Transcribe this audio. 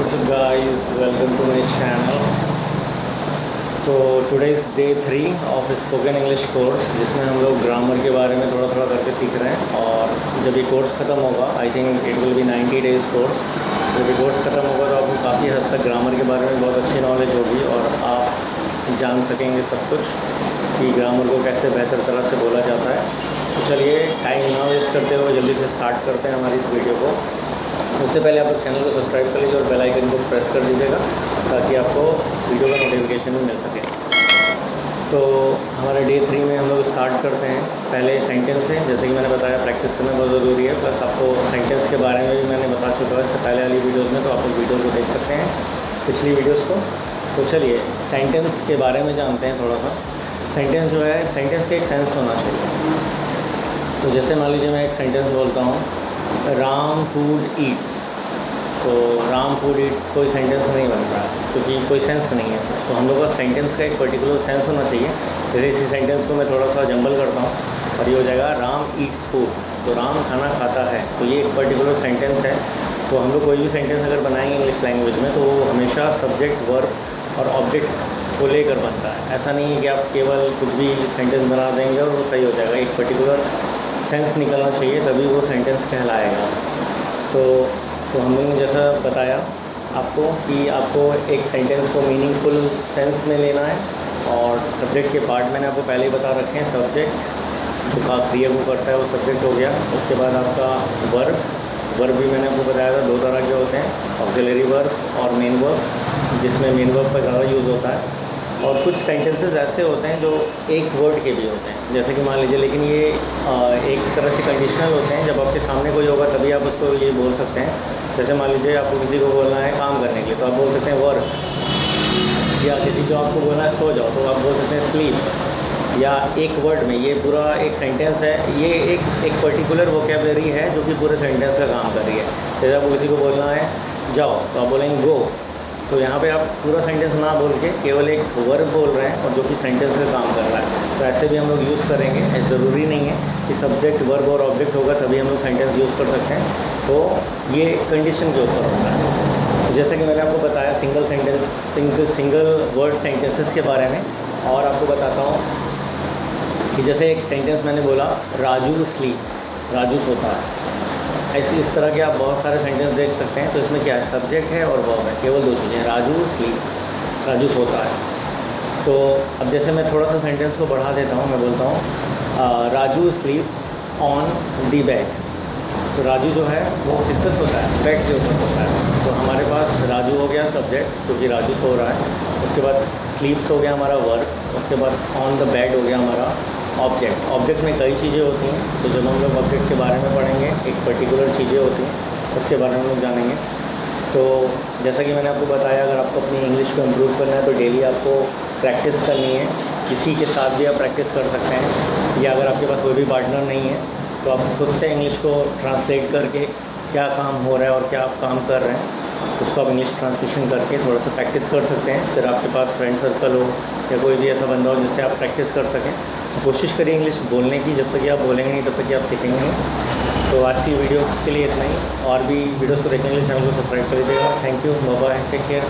What's up guys, welcome to my channel। तो today is day 3 of spoken English course, जिसमें हम लोग grammar के बारे में थोड़ा थोड़ा करके सीख रहे हैं। और जब ये कोर्स ख़त्म होगा, I think it will be 90 days course. जब ये कोर्स ख़त्म होगा तो आपको काफ़ी हद तक ग्रामर के बारे में बहुत अच्छी नॉलेज होगी और आप जान सकेंगे सब कुछ कि ग्रामर को कैसे बेहतर तरह से बोला जाता है। तो चलिए टाइम ना वेस्ट करते हुए जल्दी से स्टार्ट करते हैं हमारी इस वीडियो को। उससे पहले आप लोग चैनल को सब्सक्राइब कर लीजिए और बेल आइकन को प्रेस कर दीजिएगा ताकि आपको वीडियो का नोटिफिकेशन भी मिल सके। तो हमारे डे 3 में हम लोग स्टार्ट करते हैं। पहले सेंटेंस है, जैसे कि मैंने बताया प्रैक्टिस करना बहुत ज़रूरी है। प्लस आपको सेंटेंस के बारे में भी मैंने बता चुका है इससे पहले वाली वीडियोज़ में, तो आप लोग वीडियो को देख सकते हैं पिछली वीडियोज़ को। तो चलिए सेंटेंस के बारे में जानते हैं थोड़ा सा। सेंटेंस जो है, सेंटेंस का एक सेंस होना चाहिए। तो जैसे मान लीजिए मैं एक सेंटेंस बोलता हूँ, राम फूड ईट्स। तो राम फूड ईट्स कोई सेंटेंस नहीं बन रहा है क्योंकि कोई सेंस नहीं है इसमें। तो हम लोग का सेंटेंस का एक पर्टिकुलर सेंस होना चाहिए। जैसे इसी सेंटेंस को मैं थोड़ा सा जंबल करता हूँ और ये हो जाएगा राम ईट्स फूड। तो राम खाना खाता है, तो ये एक पर्टिकुलर सेंटेंस है। तो हम लोग कोई भी सेंटेंस अगर बनाएंगे इंग्लिश लैंग्वेज में तो वो हमेशा सब्जेक्ट, वर्ब और ऑब्जेक्ट को लेकर बनता है। ऐसा नहीं है कि आप केवल कुछ भी सेंटेंस बना देंगे और वो सही हो जाएगा। एक पर्टिकुलर सेंस निकलना चाहिए तभी वो सेंटेंस कहलाएगा। तो हम लोगों ने जैसा बताया आपको कि आपको एक सेंटेंस को मीनिंगफुल सेंस में लेना है। और सब्जेक्ट के पार्ट मैंने आपको पहले ही बता रखे हैं। सब्जेक्ट जो का क्रिया को करता है वो सब्जेक्ट हो गया। उसके बाद आपका वर्ब भी मैंने आपको बताया था, दो तरह के होते हैं, ऑक्सिलरी वर्ब और मेन वर्ब, जिसमें मेन वर्ब का ज़्यादा यूज़ होता है। और कुछ सेंटेंसेस ऐसे होते हैं जो एक वर्ड के भी होते हैं, जैसे कि मान लीजिए, लेकिन ये एक तरह से कंडीशनल होते हैं। जब आपके सामने कोई होगा तभी आप उसको ये बोल सकते हैं। जैसे मान लीजिए आपको किसी को बोलना है काम करने के लिए, तो आप बोल सकते हैं वर्क। या किसी को आपको बोलना है सो जाओ, तो आप बोल सकते हैं स्लीप। या एक वर्ड में ये पूरा एक सेंटेंस है, ये एक पर्टिकुलर वोकेबलरी है जो कि पूरे सेंटेंस का काम कर रही है। जैसे आपको किसी को बोलना है जाओ, तो आप बोलेंगे गो। तो यहाँ पे आप पूरा सेंटेंस ना बोल के केवल एक वर्ब बोल रहे हैं और जो कि सेंटेंस का काम कर रहा है। तो ऐसे भी हम लोग यूज़ करेंगे। ज़रूरी नहीं है कि सब्जेक्ट, वर्ब और ऑब्जेक्ट होगा तभी हम लोग सेंटेंस यूज़ कर सकते हैं। तो ये कंडीशन के ऊपर होता है। तो जैसे कि मैंने आपको बताया सिंगल वर्ड सेंटेंसेस के बारे में। और आपको बताता हूँ कि जैसे एक सेंटेंस मैंने बोला, राजू स्लीप्स, राजू सोता है। ऐसे इस तरह के आप बहुत सारे सेंटेंस देख सकते हैं। तो इसमें क्या है, सब्जेक्ट है और वर्ब है, केवल दो चीज़ें, राजू स्लीप्स, राजू सोता है। तो अब जैसे मैं थोड़ा सा सेंटेंस को बढ़ा देता हूँ, मैं बोलता हूँ राजू स्लीप्स ऑन दी बेड। तो राजू जो है वो किस पर सोता है, बेड के ऊपर सोता है। तो हमारे पास राजू हो गया सब्जेक्ट क्योंकि राजू सो रहा है। उसके बाद स्लीप्स हो गया हमारा वर्ब। उसके बाद ऑन द बेड हो गया हमारा ऑब्जेक्ट में कई चीज़ें होती हैं। तो जब हम लोग ऑब्जेक्ट के बारे में पढ़ेंगे, एक पर्टिकुलर चीज़ें होती हैं उसके बारे में हम लोग जानेंगे। तो जैसा कि मैंने आपको बताया, अगर आपको अपनी इंग्लिश को इम्प्रूव करना है तो डेली आपको प्रैक्टिस करनी है। किसी के साथ भी आप प्रैक्टिस कर सकते हैं, या अगर आपके पास कोई भी पार्टनर नहीं है तो आप खुद से इंग्लिश को ट्रांसलेट करके क्या काम हो रहा है और क्या आप काम कर रहे हैं उसको आप इंग्लिश ट्रांसलेशन करके थोड़ा सा प्रैक्टिस कर सकते हैं। फिर आपके पास फ्रेंड सर्कल हो या कोई भी ऐसा बंदा हो जिससे आप प्रैक्टिस कर सकें। तो कोशिश करिए इंग्लिश बोलने की। जब तक कि आप बोलेंगे नहीं तब तक कि आप सीखेंगे नहीं। तो आज की वीडियो के लिए इतना ही। और भी वीडियोस को देखने के लिए चैनल को सब्सक्राइब कर लीजिएगा। Thank you, bye bye, take care.